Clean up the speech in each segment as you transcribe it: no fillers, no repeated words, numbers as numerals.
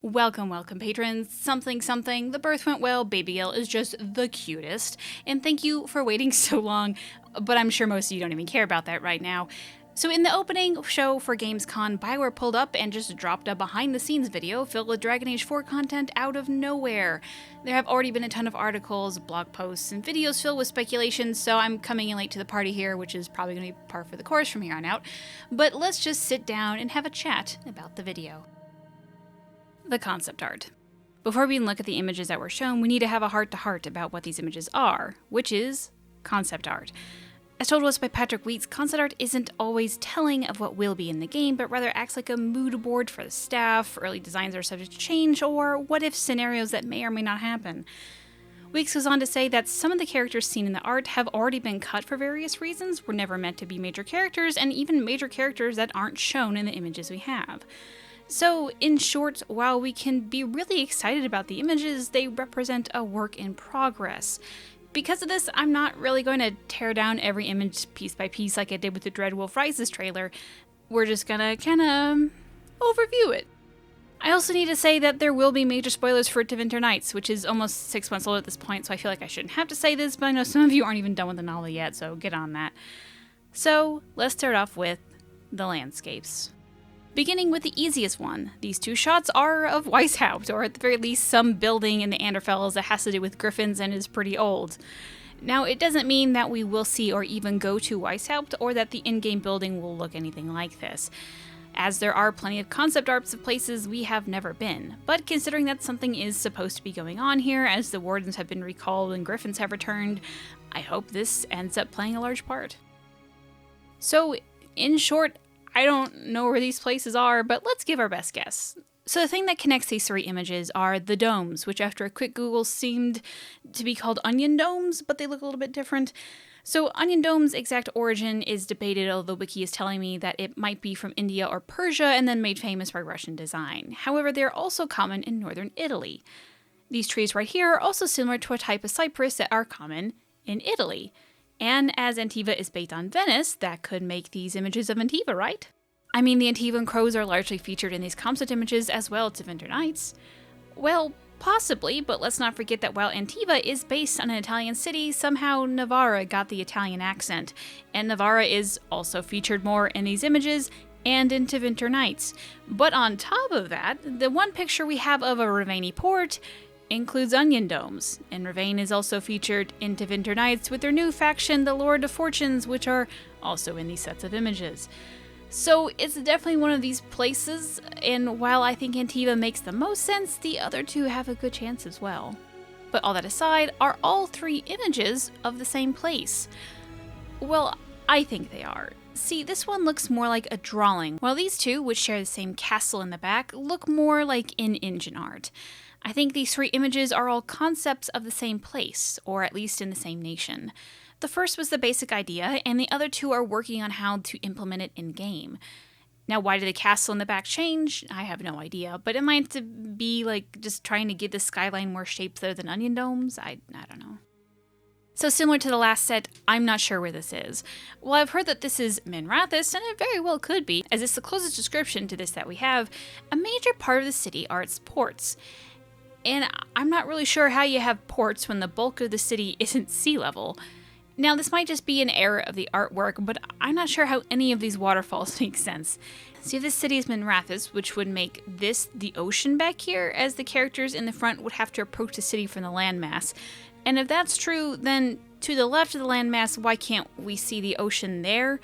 Welcome, patrons. Something, the birth went well, Baby Girl is just the cutest. And thank you for waiting so long, but I'm sure most of you don't even care about that right now. So in the opening show for Gamescom, BioWare pulled up and just dropped a behind-the-scenes video filled with Dragon Age 4 content out of nowhere. There have already been a ton of articles, blog posts, and videos filled with speculation, so I'm coming in late to the party here, which is probably going to be par for the course from here on out. But let's just sit down and have a chat about the video. The concept art. Before we even look at the images that were shown, we need to have a heart-to-heart about what these images are, which is concept art. As told to us by Patrick Wheats, concept art isn't always telling of what will be in the game, but rather acts like a mood board for the staff, early designs are subject to change, or what-if scenarios that may or may not happen. Weeks goes on to say that some of the characters seen in the art have already been cut for various reasons, were never meant to be major characters, and even major characters that aren't shown in the images we have. So, in short, while we can be really excited about the images, they represent a work in progress. Because of this, I'm not really going to tear down every image piece by piece like I did with the Dreadwolf Rises trailer. We're just gonna kinda overview it. I also need to say that there will be major spoilers for Tevinter Nights, which is almost 6 months old at this point, so I feel like I shouldn't have to say this, but I know some of you aren't even done with the novel yet, so get on that. So, let's start off with the landscapes. Beginning with the easiest one, these two shots are of Weishaupt, or at the very least some building in the Anderfels that has to do with griffins and is pretty old. Now, it doesn't mean that we will see or even go to Weishaupt, or that the in-game building will look anything like this, as there are plenty of concept arts of places we have never been. But considering that something is supposed to be going on here, as the wardens have been recalled and griffins have returned, I hope this ends up playing a large part. So, in short, I don't know where these places are, but let's give our best guess. So the thing that connects these three images are the domes, which after a quick Google seemed to be called onion domes, but they look a little bit different. So Onion Dome's exact origin is debated, although Wiki is telling me that it might be from India or Persia and then made famous by Russian design. However, they are also common in northern Italy. These trees right here are also similar to a type of cypress that are common in Italy. And as Antiva is based on Venice, that could make these images of Antiva, right? I mean, the Antivan crows are largely featured in these concept images as well as Tevinter Nights. Well, possibly, but let's not forget that while Antiva is based on an Italian city, somehow Navarra got the Italian accent, and Navarra is also featured more in these images and in Tevinter Nights. But on top of that, the one picture we have of a Ravani port includes onion domes, and Ravane is also featured in Tevinter Nights with their new faction, the Lord of Fortunes, which are also in these sets of images. So it's definitely one of these places, and while I think Antiva makes the most sense, the other two have a good chance as well. But all that aside, are all three images of the same place? Well, I think they are. See, this one looks more like a drawing, while these two, which share the same castle in the back, look more like in-engine art. I think these three images are all concepts of the same place, or at least in the same nation. The first was the basic idea, and the other two are working on how to implement it in-game. Now, why did the castle in the back change? I have no idea, but it might be like just trying to give the skyline more shapes other than onion domes? I don't know. So similar to the last set, I'm not sure where this is. Well, I've heard that this is Minrathous, and it very well could be, as it's the closest description to this that we have. A major part of the city are its ports. And I'm not really sure how you have ports when the bulk of the city isn't sea level. Now, this might just be an error of the artwork, but I'm not sure how any of these waterfalls make sense. So if this city is Minrathous, which would make this the ocean back here, as the characters in the front would have to approach the city from the landmass. And if that's true, then to the left of the landmass, why can't we see the ocean there?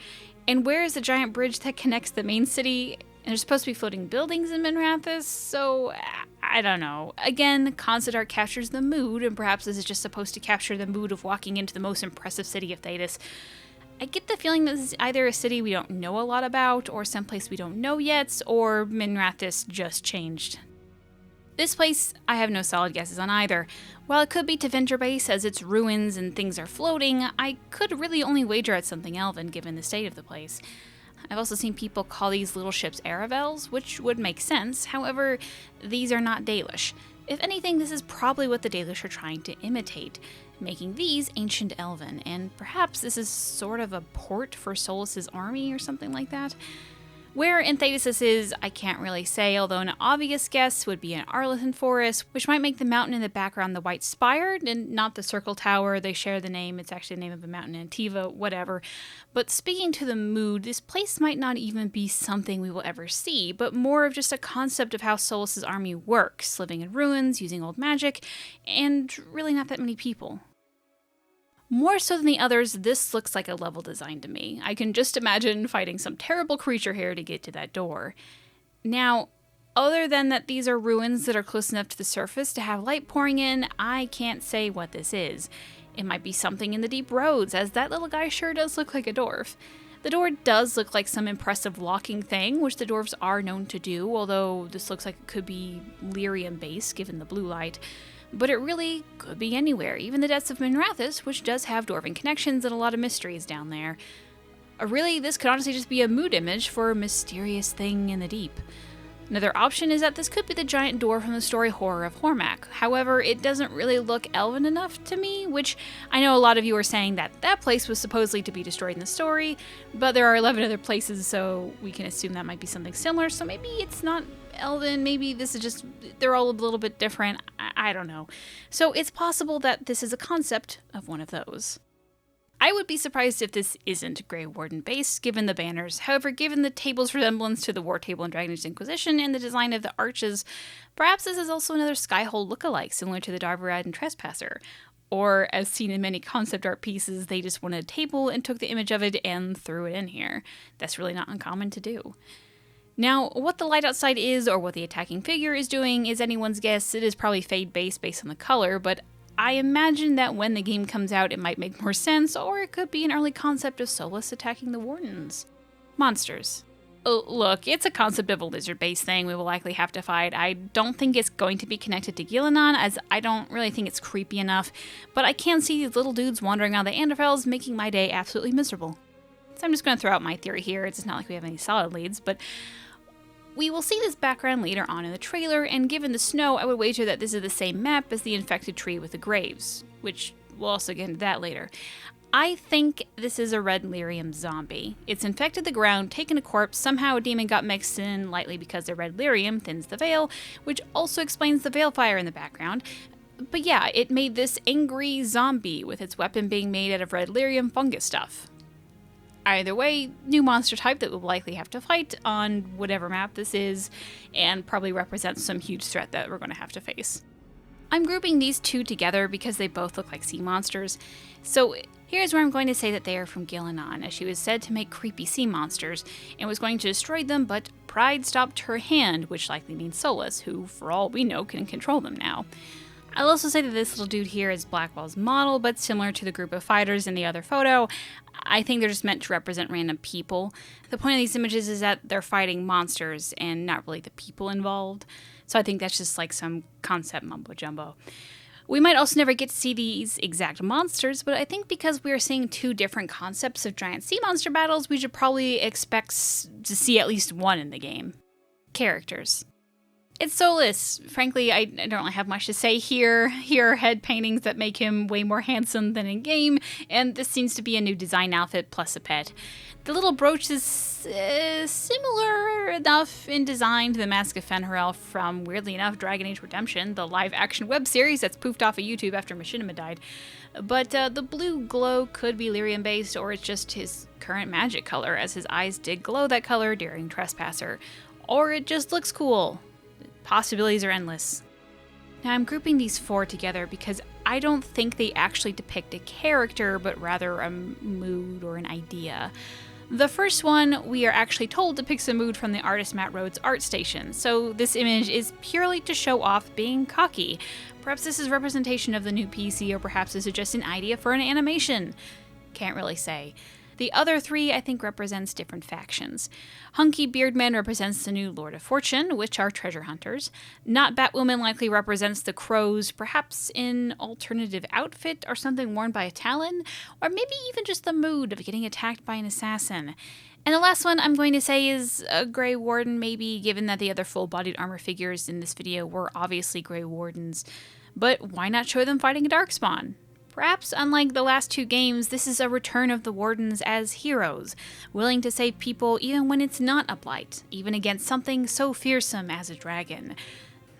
And where is the giant bridge that connects the main city? And there's supposed to be floating buildings in Minrathous, so I don't know. Again, concept art captures the mood, and perhaps this is just supposed to capture the mood of walking into the most impressive city of Thedas. I get the feeling this is either a city we don't know a lot about, or someplace we don't know yet, or Minrathous just changed. This place, I have no solid guesses on either. While it could be Tevinter Base as its ruins and things are floating, I could really only wager at something Elven given the state of the place. I've also seen people call these little ships Aravels, which would make sense. However, these are not Dalish. If anything, this is probably what the Dalish are trying to imitate, making these ancient Elven, and perhaps this is sort of a port for Solus's army or something like that. Where Anthesis is, I can't really say, although an obvious guess would be an Arlington forest, which might make the mountain in the background the White Spire, and not the Circle Tower. They share the name, it's actually the name of a mountain in Antiva, whatever. But speaking to the mood, this place might not even be something we will ever see, but more of just a concept of how Solus's army works, living in ruins, using old magic, and really not that many people. More so than the others, this looks like a level design to me. I can just imagine fighting some terrible creature here to get to that door. Now, other than that these are ruins that are close enough to the surface to have light pouring in, I can't say what this is. It might be something in the deep roads, as that little guy sure does look like a dwarf. The door does look like some impressive locking thing, which the dwarves are known to do, although this looks like it could be lyrium based given the blue light. But it really could be anywhere, even the depths of Minrathous, which does have dwarven connections and a lot of mysteries down there. Really, this could honestly just be a mood image for a mysterious thing in the deep. Another option is that this could be the giant door from the story Horror of Hormak. However, it doesn't really look elven enough to me, which I know a lot of you are saying that that place was supposedly to be destroyed in the story, but there are 11 other places, so we can assume that might be something similar, so maybe it's not elven, maybe this is just, they're all a little bit different, I don't know. So it's possible that this is a concept of one of those. I would be surprised if this isn't Grey Warden based, given the banners. However, given the table's resemblance to the War Table in Dragon Age Inquisition and the design of the arches, perhaps this is also another Skyhold lookalike, similar to the Darvarad and Trespasser. Or, as seen in many concept art pieces, they just wanted a table and took the image of it and threw it in here. That's really not uncommon to do. Now, what the light outside is, or what the attacking figure is doing, is anyone's guess. It is probably Fade based on the color, but I imagine that when the game comes out it might make more sense, or it could be an early concept of Solus attacking the Wardens. Monsters. Look, it's a concept of a lizard-based thing we will likely have to fight. I don't think it's going to be connected to Gillenan, as I don't really think it's creepy enough, but I can see these little dudes wandering around the Anderfels making my day absolutely miserable. So I'm just going to throw out my theory here. It's not like we have any solid leads, but we will see this background later on in the trailer, and given the snow, I would wager that this is the same map as the infected tree with the graves, which we'll also get into that later. I think this is a red lyrium zombie. It's infected the ground, taken a corpse, somehow a demon got mixed in lightly because the red lyrium thins the veil, which also explains the veil fire in the background. But yeah, it made this angry zombie with its weapon being made out of red lyrium fungus stuff. Either way, new monster type that we'll likely have to fight on whatever map this is, and probably represents some huge threat that we're going to have to face. I'm grouping these two together because they both look like sea monsters, so here's where I'm going to say that they are from Gillenan, as she was said to make creepy sea monsters, and was going to destroy them, but pride stopped her hand, which likely means Solus, who, for all we know, can control them now. I'll also say that this little dude here is Blackwell's model, but similar to the group of fighters in the other photo, I think they're just meant to represent random people. The point of these images is that they're fighting monsters and not really the people involved, so I think that's just like some concept mumbo-jumbo. We might also never get to see these exact monsters, but I think because we are seeing two different concepts of giant sea monster battles, we should probably expect to see at least one in the game. Characters. It's Solus. Frankly, I don't really have much to say here. Here are head paintings that make him way more handsome than in game, and this seems to be a new design outfit plus a pet. The little brooch is similar enough in design to the Mask of Fenrirel from, weirdly enough, Dragon Age Redemption, the live-action web series that's poofed off of YouTube after Machinima died. But the blue glow could be lyrium-based, or it's just his current magic color, as his eyes did glow that color during Trespasser. Or it just looks cool. Possibilities are endless. Now I'm grouping these four together because I don't think they actually depict a character, but rather a mood or an idea. The first one, we are actually told, depicts a mood from the artist Matt Rhodes' art station, so this image is purely to show off being cocky. Perhaps this is representation of the new PC, or perhaps this is just an idea for an animation. Can't really say. The other three, I think, represents different factions. Hunky Beardman represents the new Lord of Fortune, which are treasure hunters. Not Batwoman likely represents the Crows, perhaps in alternative outfit or something worn by a Talon, or maybe even just the mood of getting attacked by an assassin. And the last one I'm going to say is a Grey Warden, maybe, given that the other full-bodied armor figures in this video were obviously Grey Wardens. But why not show them fighting a Darkspawn? Perhaps, unlike the last two games, this is a return of the Wardens as heroes, willing to save people even when it's not a blight, even against something so fearsome as a dragon.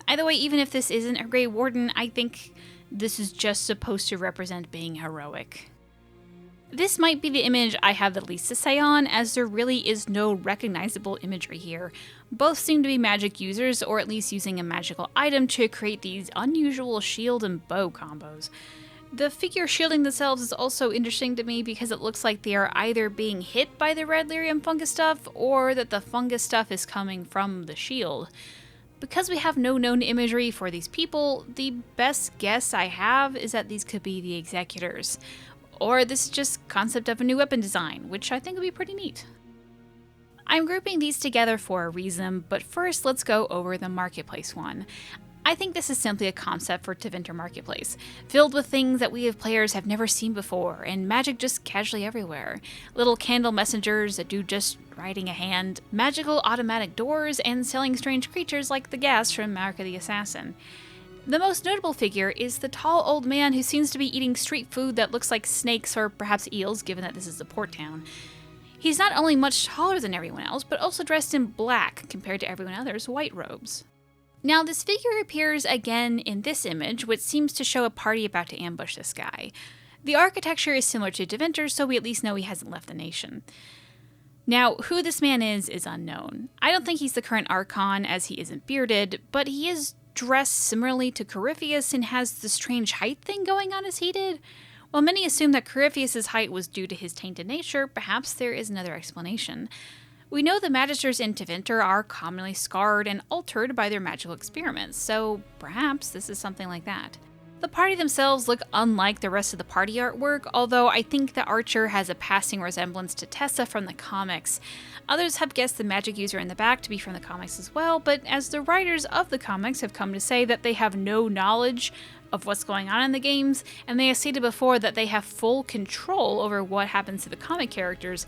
Either way, even if this isn't a Grey Warden, I think this is just supposed to represent being heroic. This might be the image I have the least to say on, as there really is no recognizable imagery here. Both seem to be magic users, or at least using a magical item to create these unusual shield and bow combos. The figure shielding themselves is also interesting to me because it looks like they are either being hit by the red lyrium fungus stuff, or that the fungus stuff is coming from the shield. Because we have no known imagery for these people, the best guess I have is that these could be the Executors. Or this is just concept of a new weapon design, which I think would be pretty neat. I'm grouping these together for a reason, but first let's go over the Marketplace one. I think this is simply a concept for Tevinter Marketplace, filled with things that we as players have never seen before, and magic just casually everywhere. Little candle messengers, a dude just riding a hand, magical automatic doors, and selling strange creatures like the gas from Mark of the Assassin. The most notable figure is the tall old man who seems to be eating street food that looks like snakes or perhaps eels, given that this is a port town. He's not only much taller than everyone else, but also dressed in black compared to everyone else's white robes. Now, this figure appears again in this image, which seems to show a party about to ambush this guy. The architecture is similar to Tevinter, so we at least know he hasn't left the nation. Now, who this man is unknown. I don't think he's the current Archon, as he isn't bearded, but he is dressed similarly to Corypheus and has the strange height thing going on as he did. While many assume that Corypheus' height was due to his tainted nature, perhaps there is another explanation. We know the Magisters in Tevinter are commonly scarred and altered by their magical experiments, so perhaps this is something like that. The party themselves look unlike the rest of the party artwork, although I think the Archer has a passing resemblance to Tessa from the comics. Others have guessed the magic user in the back to be from the comics as well, but as the writers of the comics have come to say that they have no knowledge of what's going on in the games, and they have stated before that they have full control over what happens to the comic characters,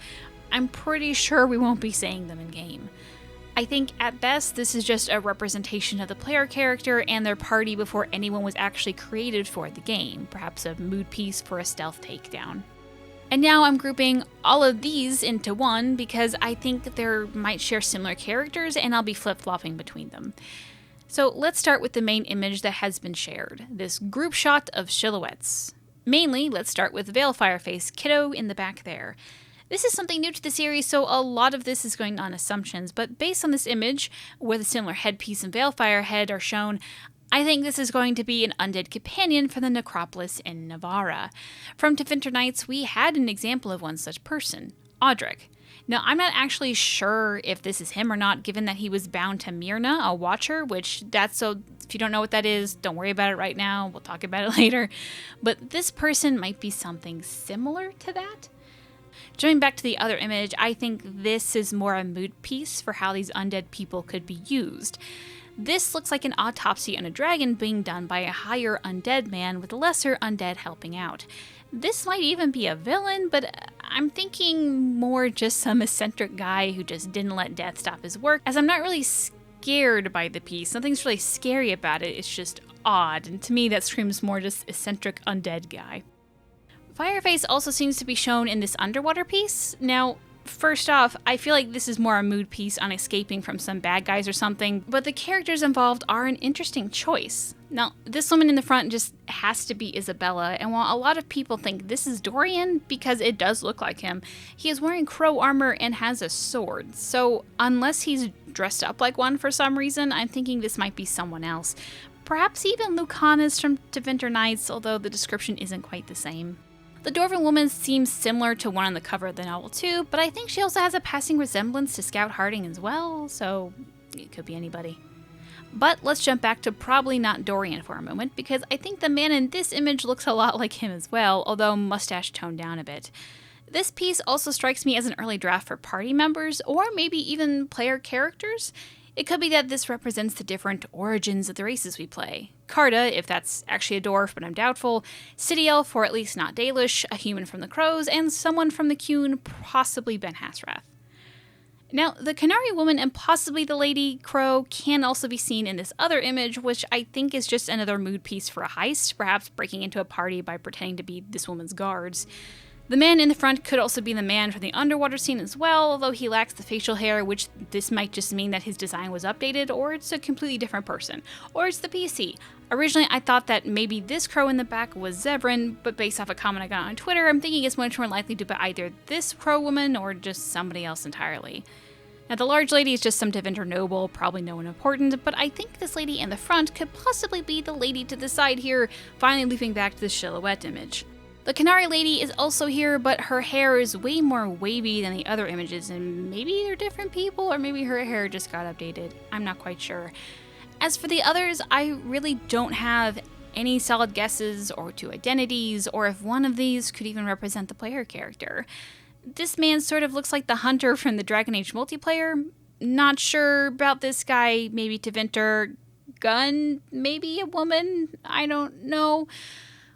I'm pretty sure we won't be seeing them in game. I think at best this is just a representation of the player character and their party before anyone was actually created for the game, perhaps a mood piece for a stealth takedown. And now I'm grouping all of these into one because I think they might share similar characters and I'll be flip-flopping between them. So let's start with the main image that has been shared, this group shot of silhouettes. Mainly, let's start with Veilfireface Kiddo in the back there. This is something new to the series, so a lot of this is going on assumptions, but based on this image, where the similar headpiece and Veilfire head are shown, I think this is going to be an undead companion for the necropolis in Navarra. From Tevinter Nights, we had an example of one such person, Audric. Now, I'm not actually sure if this is him or not, given that he was bound to Myrna, a Watcher, so if you don't know what that is, don't worry about it right now, we'll talk about it later. But this person might be something similar to that. Jumping back to the other image, I think this is more a mood piece for how these undead people could be used. This looks like an autopsy on a dragon being done by a higher undead man with a lesser undead helping out. This might even be a villain, but I'm thinking more just some eccentric guy who just didn't let death stop his work, as I'm not really scared by the piece. Nothing's really scary about it, it's just odd, and to me that screams more just eccentric undead guy. Fireface also seems to be shown in this underwater piece. Now, first off, I feel like this is more a mood piece on escaping from some bad guys or something, but the characters involved are an interesting choice. Now, this woman in the front just has to be Isabella, and while a lot of people think this is Dorian, because it does look like him, he is wearing crow armor and has a sword, so unless he's dressed up like one for some reason, I'm thinking this might be someone else. Perhaps even Lucanus from Tevinter Nights, although the description isn't quite the same. The Dwarven woman seems similar to one on the cover of the novel too, but I think she also has a passing resemblance to Scout Harding as well, so it could be anybody. But let's jump back to probably not Dorian for a moment, because I think the man in this image looks a lot like him as well, although mustache toned down a bit. This piece also strikes me as an early draft for party members, or maybe even player characters. It could be that this represents the different origins of the races we play. Carta, if that's actually a dwarf, but I'm doubtful. City Elf, or at least not Dalish, a human from the Crows, and someone from the Qun, possibly Ben Hasrath. Now, the Canary Woman and possibly the Lady Crow can also be seen in this other image, which I think is just another mood piece for a heist, perhaps breaking into a party by pretending to be this woman's guards. The man in the front could also be the man from the underwater scene as well, although he lacks the facial hair, which this might just mean that his design was updated, or it's a completely different person. Or it's the PC. Originally, I thought that maybe this crow in the back was Zebrin, but based off a comment I got on Twitter, I'm thinking it's much more likely to be either this crow woman or just somebody else entirely. Now, the large lady is just some Deventer noble, probably no one important, but I think this lady in the front could possibly be the lady to the side here, finally looping back to the silhouette image. The Canary Lady is also here, but her hair is way more wavy than the other images, and maybe they're different people, or maybe her hair just got updated. I'm not quite sure. As for the others, I really don't have any solid guesses or two identities, or if one of these could even represent the player character. This man sort of looks like the hunter from the Dragon Age multiplayer. Not sure about this guy, maybe Deventer. Gun, maybe a woman, I don't know.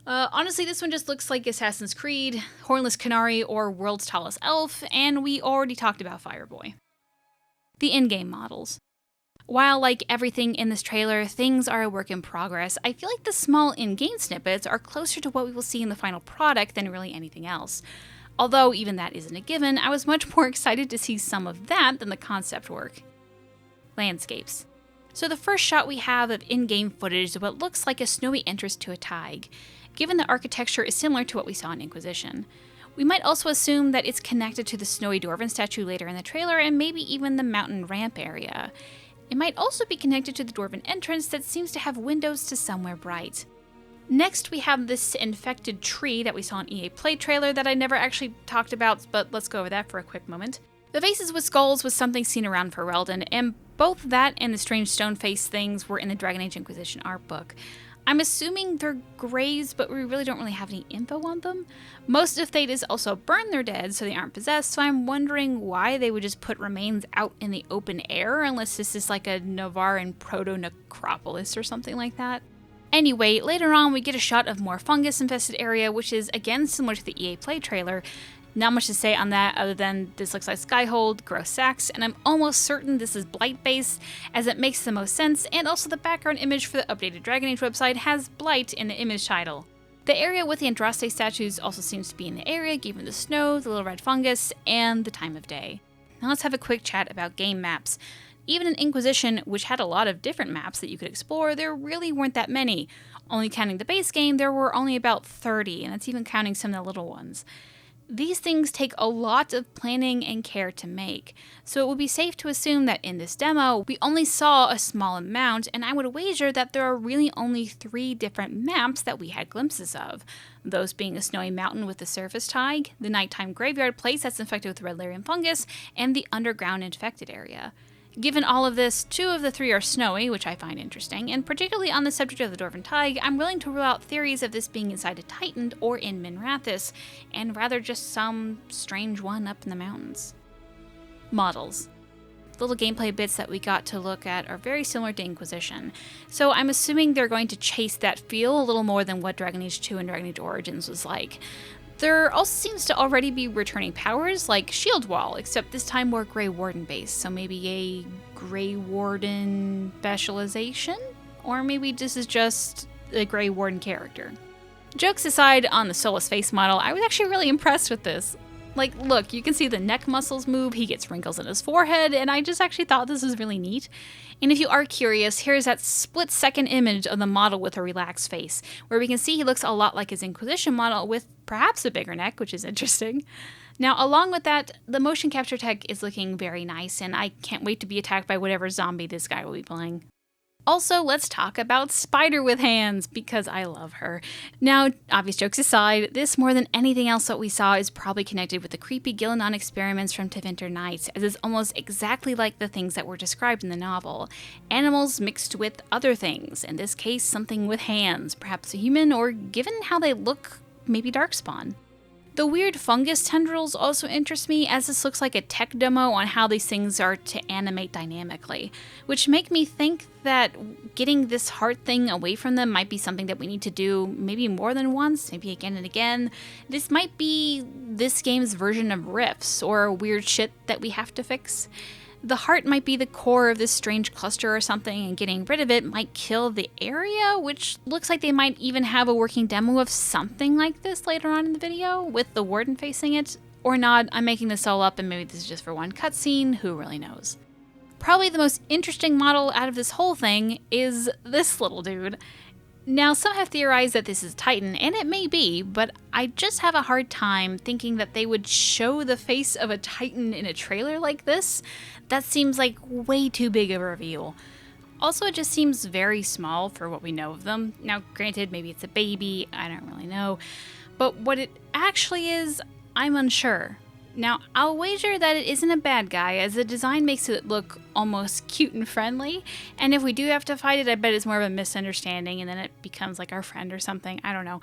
Honestly, this one just looks like Assassin's Creed, Hornless Canary, or World's Tallest Elf, and we already talked about Fireboy. The in-game models. While, like everything in this trailer, things are a work in progress, I feel like the small in-game snippets are closer to what we will see in the final product than really anything else. Although even that isn't a given, I was much more excited to see some of that than the concept work. Landscapes. So the first shot we have of in-game footage is what looks like a snowy entrance to a thaig, given the architecture is similar to what we saw in Inquisition. We might also assume that it's connected to the snowy dwarven statue later in the trailer and maybe even the mountain ramp area. It might also be connected to the dwarven entrance that seems to have windows to somewhere bright. Next, we have this infected tree that we saw in EA Play trailer that I never actually talked about, but let's go over that for a quick moment. The vases with skulls was something seen around Ferelden, and both that and the strange stone face things were in the Dragon Age Inquisition art book. I'm assuming they're graves, but we really don't really have any info on them. Most of Thedas also burn their dead, so they aren't possessed, so I'm wondering why they would just put remains out in the open air, unless this is like a Navaran proto-necropolis or something like that. Anyway, later on we get a shot of more fungus-infested area, which is again similar to the EA Play trailer. Not much to say on that other than this looks like Skyhold, gross sacks, and I'm almost certain this is Blight based, as it makes the most sense, and also the background image for the updated Dragon Age website has Blight in the image title. The area with the Andraste statues also seems to be in the area given the snow, the little red fungus, and the time of day. Now let's have a quick chat about game maps. Even in Inquisition, which had a lot of different maps that you could explore, there really weren't that many. Only counting the base game, there were only about 30, and that's even counting some of the little ones. These things take a lot of planning and care to make, so it would be safe to assume that in this demo, we only saw a small amount, and I would wager that there are really only 3 different maps that we had glimpses of. Those being a snowy mountain with the surface thaig, the nighttime graveyard place that's infected with red Larian fungus, and the underground infected area. Given all of this, 2 of the 3 are snowy, which I find interesting, and particularly on the subject of the Dwarven Thaig, I'm willing to rule out theories of this being inside a Titan or in Minrathous, and rather just some strange one up in the mountains. Models. Little gameplay bits that we got to look at are very similar to Inquisition, so I'm assuming they're going to chase that feel a little more than what Dragon Age 2 and Dragon Age Origins was like. There also seems to already be returning powers like Shield Wall, except this time more Grey Warden based, so maybe a Grey Warden specialization? Or maybe this is just a Grey Warden character. Jokes aside on the Solus face model, I was actually really impressed with this. Like, look, you can see the neck muscles move, he gets wrinkles in his forehead, and I just actually thought this was really neat. And if you are curious, here's that split-second image of the model with a relaxed face, where we can see he looks a lot like his Inquisition model with perhaps a bigger neck, which is interesting. Now, along with that, the motion capture tech is looking very nice, and I can't wait to be attacked by whatever zombie this guy will be playing. Also, let's talk about Spider with Hands, because I love her. Now, obvious jokes aside, this more than anything else that we saw is probably connected with the creepy Gillinan experiments from Tevinter Nights, as it's almost exactly like the things that were described in the novel. Animals mixed with other things, in this case something with hands, perhaps a human, or given how they look, maybe Darkspawn. The weird fungus tendrils also interest me, as this looks like a tech demo on how these things are to animate dynamically, which make me think that getting this heart thing away from them might be something that we need to do maybe more than once, maybe again and again. This might be this game's version of riffs or weird shit that we have to fix. The heart might be the core of this strange cluster or something, and getting rid of it might kill the area, which looks like they might even have a working demo of something like this later on in the video, with the warden facing it. Or not, I'm making this all up and maybe this is just for one cutscene, who really knows. Probably the most interesting model out of this whole thing is this little dude. Now, some have theorized that this is Titan, and it may be, but I just have a hard time thinking that they would show the face of a Titan in a trailer like this. That seems like way too big of a reveal. Also, it just seems very small for what we know of them. Now, granted, maybe it's a baby, I don't really know. But what it actually is, I'm unsure. Now, I'll wager that it isn't a bad guy, as the design makes it look almost cute and friendly, and if we do have to fight it, I bet it's more of a misunderstanding and then it becomes like our friend or something, I don't know.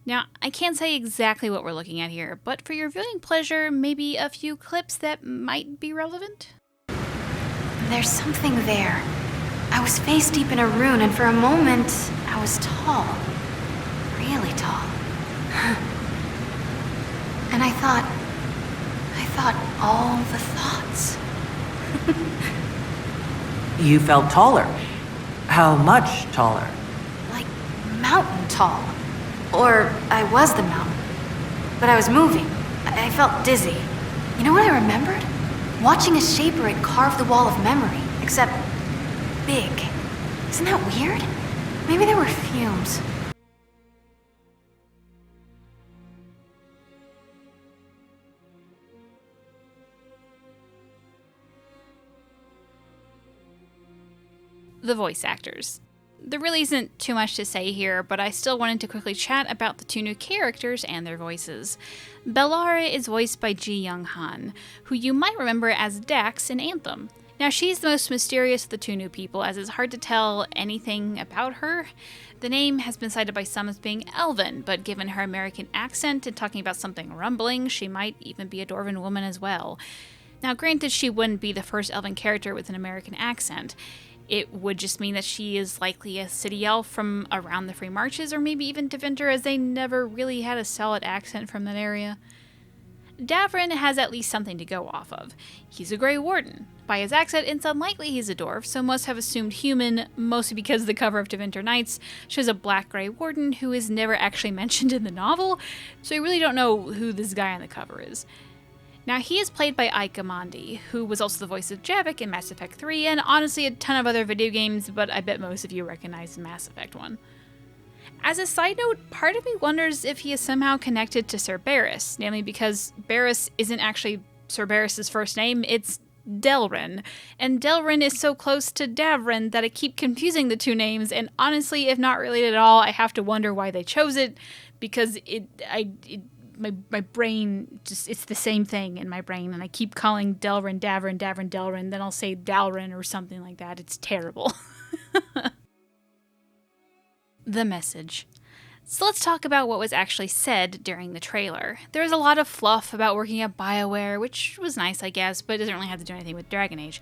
Now, I can't say exactly what we're looking at here, but for your viewing pleasure, maybe a few clips that might be relevant? There's something there. I was face deep in a rune, and for a moment, I was tall. Really tall. And I thought all the thoughts. You felt taller. How much taller? Like mountain tall. Or I was the mountain. But I was moving. I felt dizzy. You know what I remembered? Watching a shaper had carved the wall of memory, except big. Isn't that weird? Maybe there were fumes. The voice actors. There really isn't too much to say here, but I still wanted to quickly chat about the two new characters and their voices. Bellara is voiced by Ji Young Han, who you might remember as Dax in Anthem. Now, she's the most mysterious of the two new people, as it's hard to tell anything about her. The name has been cited by some as being Elven, but given her American accent and talking about something rumbling, she might even be a Dwarven woman as well. Now, granted, she wouldn't be the first Elven character with an American accent. It would just mean that she is likely a city elf from around the Free Marches, or maybe even Deventer, as they never really had a solid accent from that area. Davrin has at least something to go off of. He's a Grey Warden. By his accent, it's unlikely he's a dwarf, so most have assumed human, mostly because the cover of Deventer Nights shows a black Grey Warden who is never actually mentioned in the novel, so you really don't know who this guy on the cover is. Now, he is played by Ike Amandi, who was also the voice of Javik in Mass Effect 3, and honestly a ton of other video games, but I bet most of you recognize the Mass Effect one. As a side note, part of me wonders if he is somehow connected to Sir Barris, namely because Barris isn't actually Sir Barris's first name, it's Delrin, and Delrin is so close to Davrin that I keep confusing the two names, and honestly, if not related at all, I have to wonder why they chose it, because my brain just, it's the same thing in my brain, and I keep calling Delrin Davrin, Davrin Delrin, then I'll say Dalrin or something like that. It's terrible. The message. So let's talk about what was actually said during the trailer. There was a lot of fluff about working at BioWare, which was nice, I guess, but it doesn't really have to do anything with Dragon Age.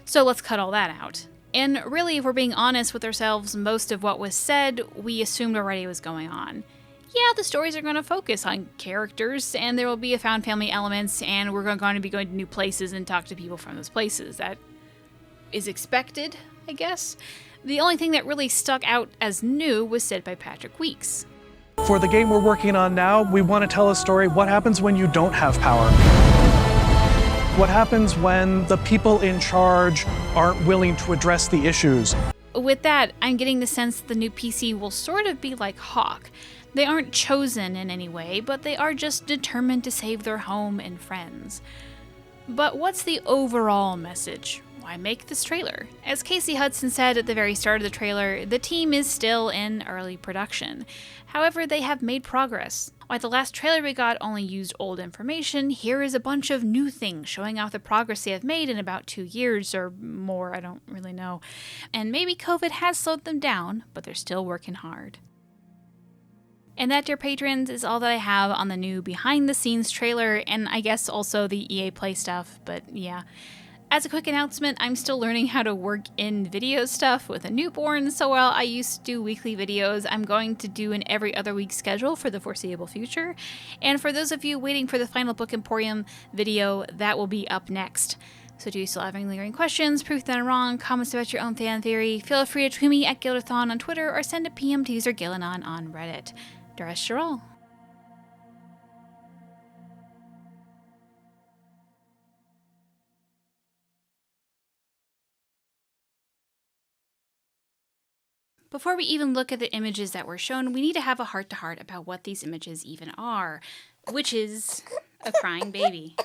So let's cut all that out. And really, if we're being honest with ourselves, most of what was said, we assumed already was going on. Yeah, the stories are going to focus on characters, and there will be a found family elements, and we're going to be going to new places and talk to people from those places. That is expected, I guess. The only thing that really stuck out as new was said by Patrick Weeks. For the game we're working on now, we want to tell a story. What happens when you don't have power? What happens when the people in charge aren't willing to address the issues? With that, I'm getting the sense that the new PC will sort of be like Hawk. They aren't chosen in any way, but they are just determined to save their home and friends. But what's the overall message? Why make this trailer? As Casey Hudson said at the very start of the trailer, the team is still in early production. However, they have made progress. While the last trailer we got only used old information, here is a bunch of new things showing off the progress they have made in about 2 years or more, I don't really know. And maybe COVID has slowed them down, but they're still working hard. And that, dear patrons, is all that I have on the new behind-the-scenes trailer, and I guess also the EA Play stuff, but yeah. As a quick announcement, I'm still learning how to work in video stuff with a newborn, so while I used to do weekly videos, I'm going to do an every other week schedule for the foreseeable future. And for those of you waiting for the Final Book Emporium video, that will be up next. So do you still have any lingering questions, proof that I'm wrong, comments about your own fan theory? Feel free to tweet me at Gildathon on Twitter or send a PM to user Gillanon on Reddit. Darash Sherol. Before we even look at the images that were shown, we need to have a heart-to-heart about what these images even are, which is a crying baby.